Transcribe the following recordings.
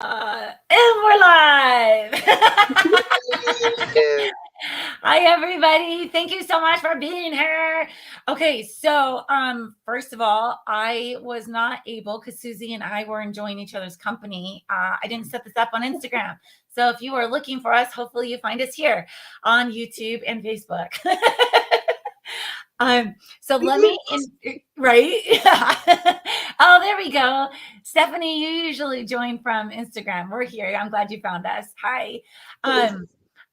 And we're live. Yeah. Hi everybody. Thank you so much for being here. Okay, so first of all, I was not able because Susie and I were enjoying each other's company. I didn't set this up on Instagram. So if you are looking for us, hopefully you find us here on YouTube and Facebook. So let me right. Oh, there we go. Stephanie, you usually join from Instagram. We're here. I'm glad you found us. Hi.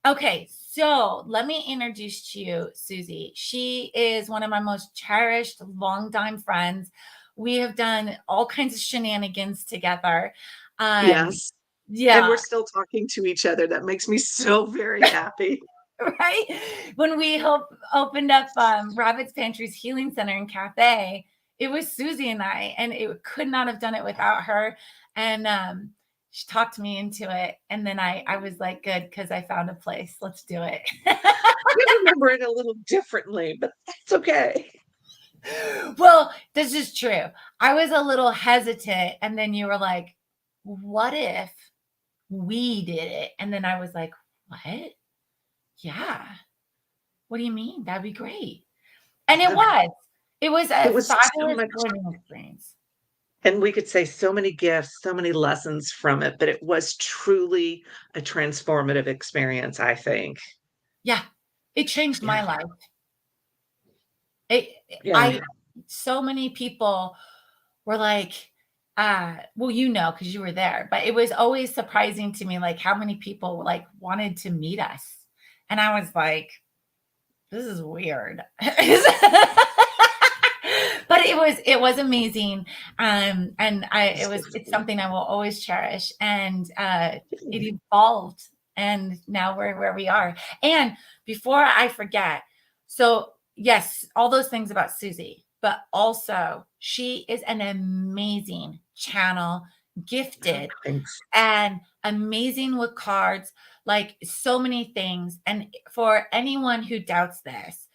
Okay, so let me introduce to you Susie. She is one of my most cherished longtime friends. We have done all kinds of shenanigans together. Um, Yes. And yeah, we're still talking to each other. That makes me so very happy. right? When we opened up Rabbit's Pantry's Healing Center and Cafe, it was Susie and I, and it could not have done it without her. And she talked me into it. And then I was like, good, because I found a place. Let's do it. I remember it a little differently, but that's okay. Well, this is true. I was a little hesitant. And then you were like, what if we did it? And then I was like, what? Yeah. What do you mean? That'd be great. And it Yeah. was. It was It a was so fabulous much, learning experience. and we could say so many gifts, so many lessons from it, but it was truly a transformative experience, I think. Yeah. It changed my Yeah. life. It Yeah. I so many people were like, well, you know, because you were there, but it was always surprising to me, like how many people like wanted to meet us. And I was like, this is weird. But it was amazing. And it's something I will always cherish. And it evolved and now we're where we are. And before I forget, so yes, all those things about Susie, but also she is an amazing channel, gifted Thanks. and amazing with cards, like so many things. And for anyone who doubts this,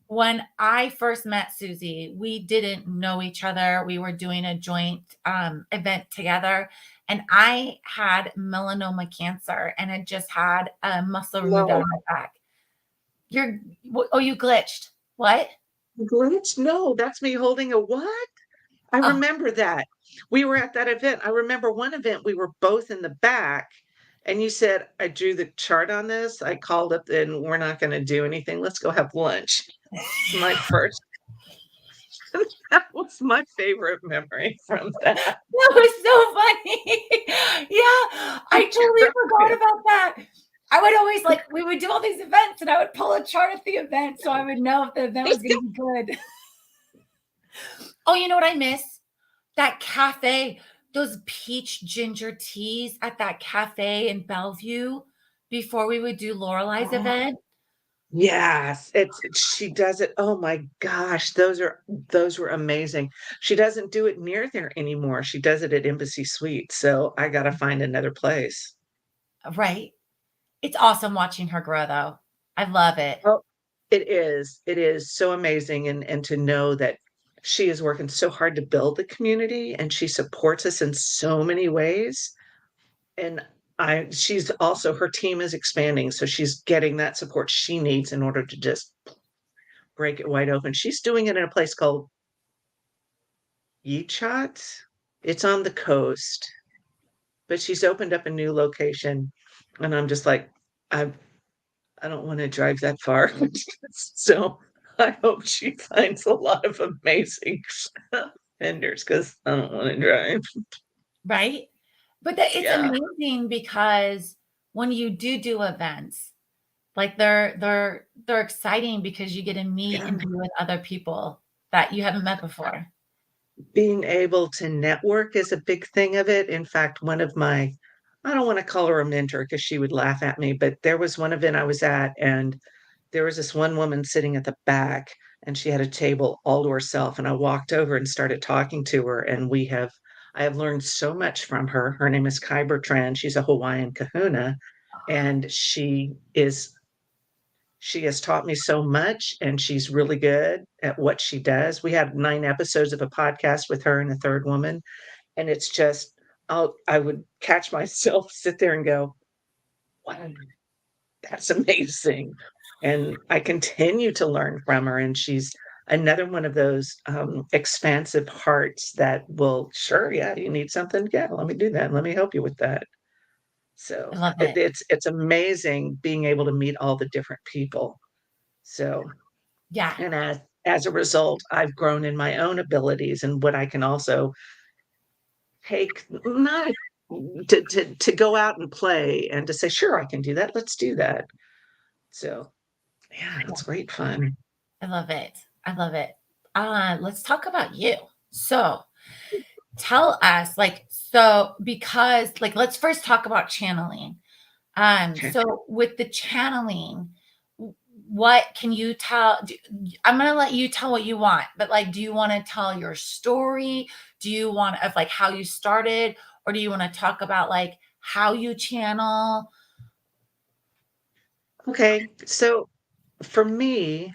when I first met Susie, we didn't know each other. We were doing a joint event together, and I had melanoma cancer and had just had a muscle removed out No. of my back. Oh, you glitched. What? Glitch? No, that's me holding a what? I Oh, remember that. We were at that event. I remember one event we were both in the back and you said, I drew the chart on this. I called up and we're not going to do anything. Let's go have lunch. My first, that was my favorite memory from that. that was so funny. Yeah, I totally forgot about that. I would always like we would do all these events and I would pull a chart at the event so I would know if the event was gonna be good. Oh, you know what I miss? That cafe, those peach ginger teas at that cafe in Bellevue before we would do Lorelai's event. Yes, she does it. Oh my gosh, those were amazing. She doesn't do it near there anymore. She does it at Embassy Suites. So I gotta find another place. Right? It's awesome watching her grow though. I love it. Oh, it is. It is so amazing and to know that she is working so hard to build the community and she supports us in so many ways. And she's also her team is expanding, so she's getting that support she needs in order to just break it wide open. She's doing it in a place called Yichot. It's on the coast, but she's opened up a new location, and I'm just like, I I don't want to drive that far. So I hope she finds a lot of amazing vendors because I don't want to drive. Right? But that it's Yeah. amazing because when you do events, like they're exciting because you get to meet Yeah. and be with other people that you haven't met before. Being able to network is a big thing of it. In fact, one of my, I don't want to call her a mentor because she would laugh at me, but there was one event I was at, and there was this one woman sitting at the back, and she had a table all to herself. And I walked over and started talking to her, and I have learned so much from her. Her name is Kai Bertrand. She's a Hawaiian kahuna, and she has taught me so much and she's really good at what she does. We had 9 episodes of a podcast with her and a third woman, and it's just I would catch myself, sit there and go, wow, that's amazing. And I continue to learn from her. And she's another one of those expansive hearts that will, sure, yeah, you need something. Yeah, let me do that. Let me help you with that. So I love it. it's amazing being able to meet all the different people. So, Yeah. and as a result, I've grown in my own abilities and what I can also take, not to go out and play and to say, sure, I can do that. Let's do that. So yeah, Yeah. it's great fun. I love it. I love it. Let's talk about you. So tell us, like, so because like let's first talk about channeling. Okay. So with the channeling, what can you tell? I'm gonna let you tell what you want, but like, do you want to tell your story? Do you want of like how you started, or do you want to talk about like how you channel? Okay. So for me,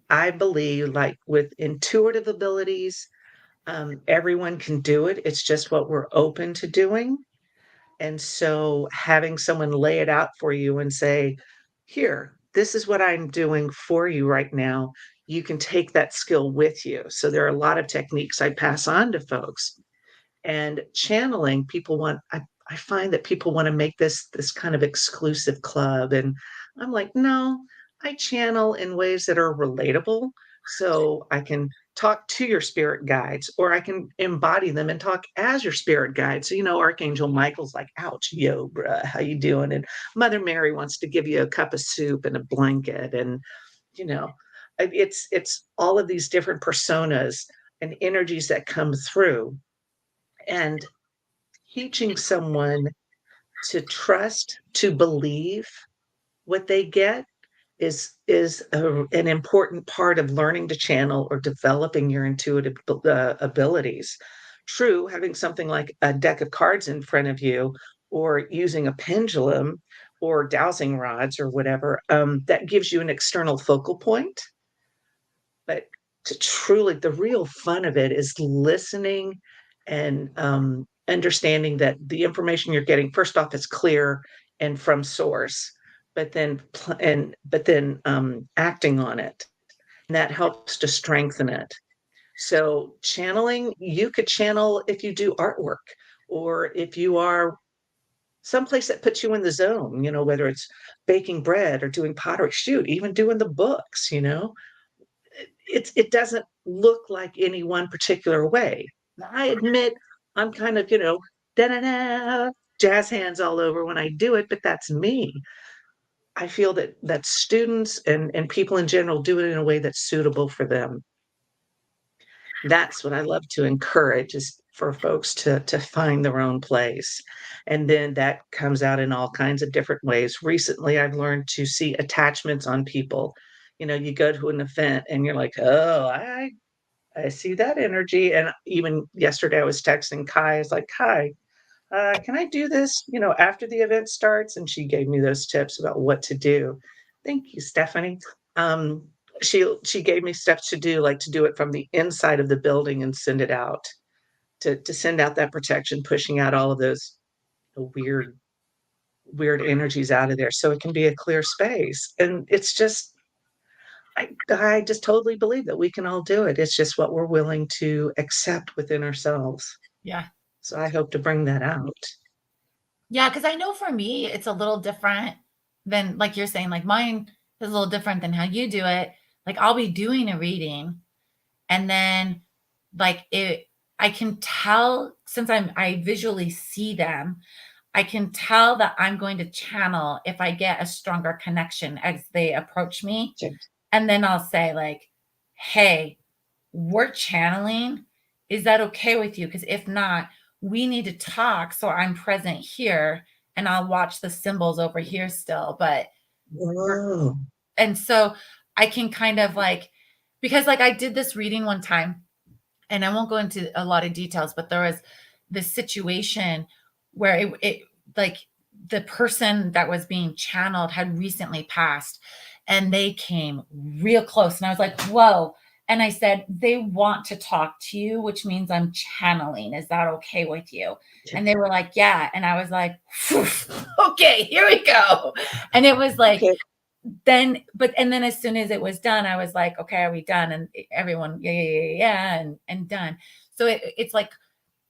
I believe like with intuitive abilities, everyone can do it. It's just what we're open to doing. And so having someone lay it out for you and say, here, this is what I'm doing for you right now. You can take that skill with you. So there are a lot of techniques I pass on to folks. And channeling, people want, I find that people want to make this kind of exclusive club. And I'm like, no, I channel in ways that are relatable. So I can talk to your spirit guides, or I can embody them and talk as your spirit guide. So, Archangel Michael's like, ouch, yo, bruh, how you doing? And Mother Mary wants to give you a cup of soup and a blanket. And, you know, it's all of these different personas and energies that come through. And teaching someone to trust, to believe what they get is an important part of learning to channel or developing your intuitive abilities. True, having something like a deck of cards in front of you, or using a pendulum or dowsing rods or whatever, that gives you an external focal point. But to truly, the real fun of it is listening and understanding that the information you're getting, first off, is clear and from source, but then acting on it, and that helps to strengthen it. So channeling, you could channel if you do artwork, or if you are someplace that puts you in the zone, whether it's baking bread or doing pottery, shoot, even doing the books. It doesn't look like any one particular way. Now, I admit I'm kind of, da-da-da, jazz hands all over when I do it, but that's me. I feel that students and people in general do it in a way that's suitable for them. That's what I love to encourage, is for folks to find their own place. And then that comes out in all kinds of different ways. Recently, I've learned to see attachments on people. You go to an event and you're like, oh, I see that energy. And even yesterday, I was texting Kai. I was like, Kai, can I do this, after the event starts? And she gave me those tips about what to do. Thank you, Stephanie. Um, she gave me steps to do, like to do it from the inside of the building and send it out, to send out that protection, pushing out all of those weird energies out of there, so it can be a clear space. And it's just, I just totally believe that we can all do it. It's just what we're willing to accept within ourselves. Yeah. So I hope to bring that out. Yeah, because I know for me, it's a little different than like you're saying, like mine is a little different than how you do it. Like I'll be doing a reading and then like it I can tell since I visually see them, I can tell that I'm going to channel if I get a stronger connection as they approach me. And then I'll say like, "Hey, we're channeling. Is that okay with you? Because if not, we need to talk so I'm present here and I'll watch the symbols over here still." But we're, Whoa. and so I can kind of like, because like I did this reading one time and I won't go into a lot of details, but there was this situation where it like the person that was being channeled had recently passed and they came real close. And I was like, whoa. And I said, they want to talk to you, which means I'm channeling. Is that okay with you? And they were like, yeah. And I was like, okay, here we go. And it was like, Okay. and then as soon as it was done, I was like, okay, are we done? And everyone, yeah, and done. So it's like,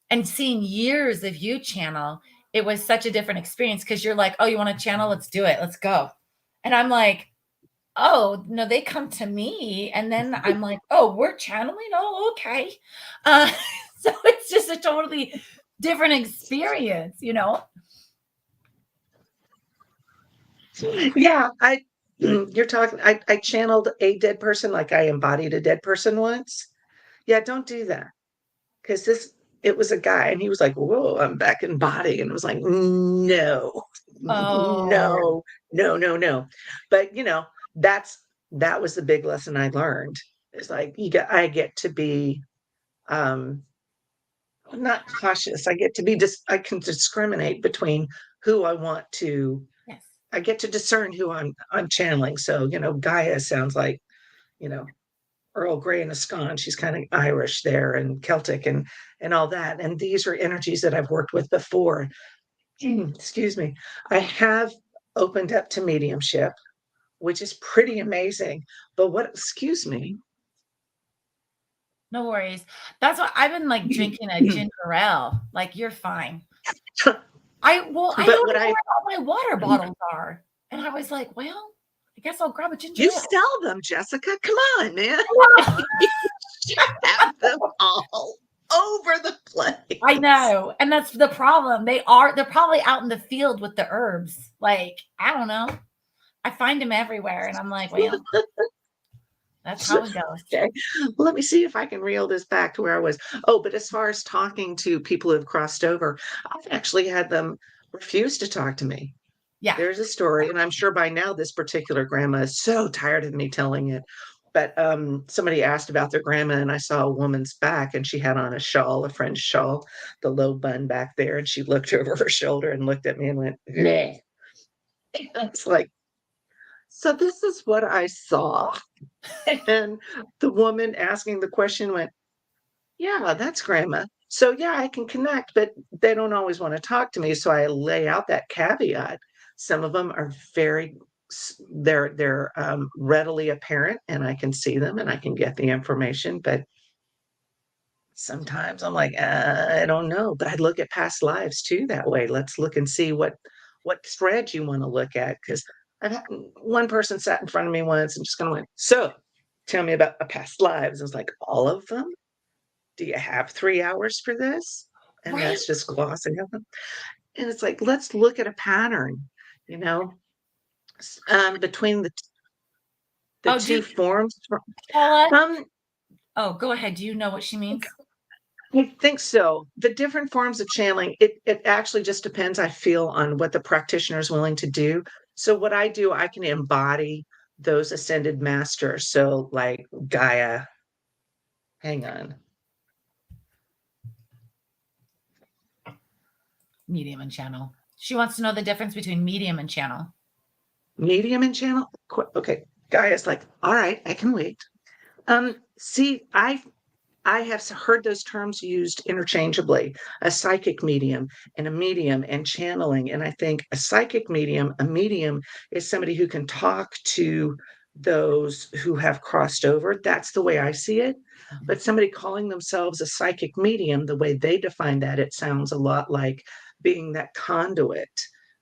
and seeing years of you channel, it was such a different experience because you're like, oh, you want to channel? Let's do it. Let's go. And I'm like, oh, no, they come to me. And then I'm like, oh, we're channeling. Oh, okay. Uh, so it's just a totally different experience, you know? Yeah, you're talking, I channeled a dead person, like I embodied a dead person once. Yeah, don't do that. Because it was a guy and he was like, whoa, I'm back in body. And it was like, no, Oh, no, no, no, no. But that was the big lesson I learned. It's like I get to be um not cautious. I get to be I can discriminate between who I want to, yes. I get to discern who I'm channeling. So, Gaia sounds like, you know, Earl Grey and a scone. She's kind of Irish there and Celtic and all that. And these are energies that I've worked with before. Excuse me. I have opened up to mediumship, which is pretty amazing. But excuse me. No worries. That's what I've been like drinking a ginger ale. Like, you're fine. I don't know But what where all my water bottles are. And I was like, well, I guess I'll grab a ginger you ale. sell them, Jessica. Come on, man. Wow. You have them all over the place. I know. And that's the problem. They're probably out in the field with the herbs. Like, I don't know. I find them everywhere. And I'm like, well, that's how it goes. Okay. Well, let me see if I can reel this back to where I was. Oh, but as far as talking to people who have crossed over, I've actually had them refuse to talk to me. Yeah. There's a story, and I'm sure by now this particular grandma is so tired of me telling it. But somebody asked about their grandma, and I saw a woman's back, and she had on a shawl, a French shawl, the low bun back there, and she looked over her shoulder and looked at me and went, "Bleh." It's like, so this is what I saw. And the woman asking the question went, yeah, that's grandma. So yeah, I can connect, but they don't always want to talk to me. So I lay out that caveat. Some of them are they're readily apparent, and I can see them and I can get the information. But sometimes I'm like, I don't know. But I look at past lives too that way. Let's look and see what thread you want to look at. Because I've had one person sat in front of me once and just kind of went, so tell me about a past lives. I was like, all of them? Do you have 3 hours for this? And Right? that's just glossing over them. And it's like, let's look at a pattern, you know, between the Oh, do two you, forms. Paula? Um, Oh, go ahead. Do you know what she means? I think so. The different forms of channeling, it actually just depends, I feel, on what the practitioner is willing to do. So what I do, I can embody those ascended masters. So like Gaia, hang on. Medium and channel. She wants to know the difference between medium and channel. Medium and channel. Okay. Gaia's like, all right, I can wait. See, I have heard those terms used interchangeably, a psychic medium and a medium and channeling. And I think a medium is somebody who can talk to those who have crossed over. That's the way I see it. Mhm. But somebody calling themselves a psychic medium, the way they define that, it sounds a lot like being that conduit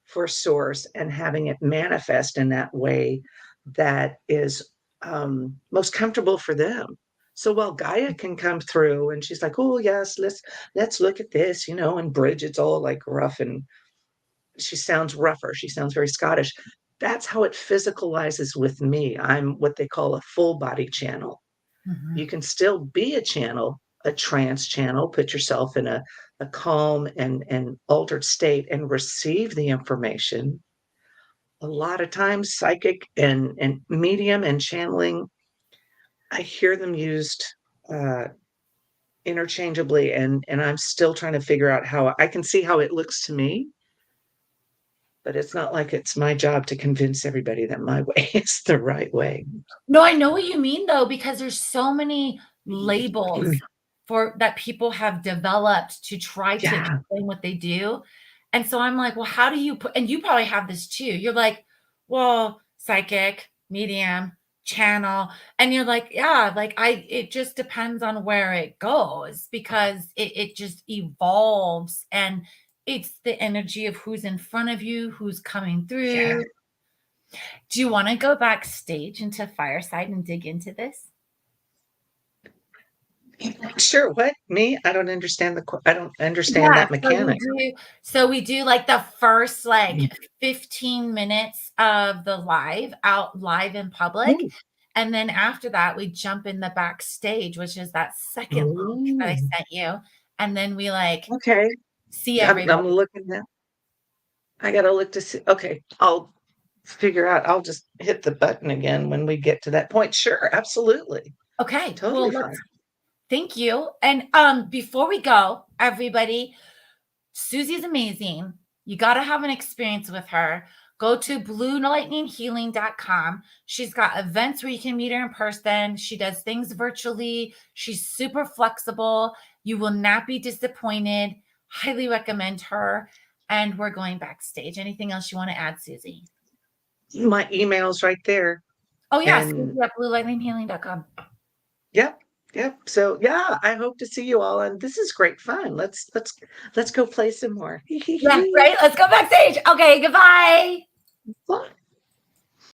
for source and having it manifest in that way that is most comfortable for them. So while Gaia can come through and she's like, oh yes, let's look at this, and Bridget's all like rough and she sounds rougher. She sounds very Scottish. That's how it physicalizes with me. I'm what they call a full body channel. You Mhm. can still be a channel, a trance channel, put yourself in a calm and altered state and receive the information. A lot of times psychic and medium and channeling, I hear them used uh, interchangeably, and I'm still trying to figure out how I can see how it looks to me. but it's not like it's my job to convince everybody that my way is the right way. No, I know what you mean though, because there's so many labels for that people have developed to try to Yeah, explain what they do. And so I'm like, well, how do you put, and you probably have this too. You're like, well, psychic, medium, channel. And you're like, yeah, like it just depends on where it goes because it just evolves and it's the energy of who's in front of you, who's coming yeah. through. Do you want to go backstage into Fireside and dig into this? Sure. What? Me? I don't understand I don't understand Yeah, that mechanic. so we do like the first like 15 minutes of the live in public. Ooh. And then after that, we jump in the backstage, which is that second link that I Ooh. sent you. And then we like Okay. see I'm everybody. looking now. I gotta look to see. Okay, I'll figure out. I'll just hit the button again when we get to that point. Sure, absolutely. Okay, Totally well, fine. thank you. And before we go, everybody, Susie's amazing. You got to have an experience with her. Go to bluelightninghealing.com. She's got events where you can meet her in person. She does things virtually. She's super flexible. You will not be disappointed. Highly recommend her. And we're going backstage. Anything else you want to add, Susie? My email's right there. Oh, yeah. And Susie at bluelightninghealing.com. yep, yep. So yeah, I hope to see you all. And this is great fun. Let's go play some more. Yeah, right. Let's go backstage. Okay, goodbye. Bye.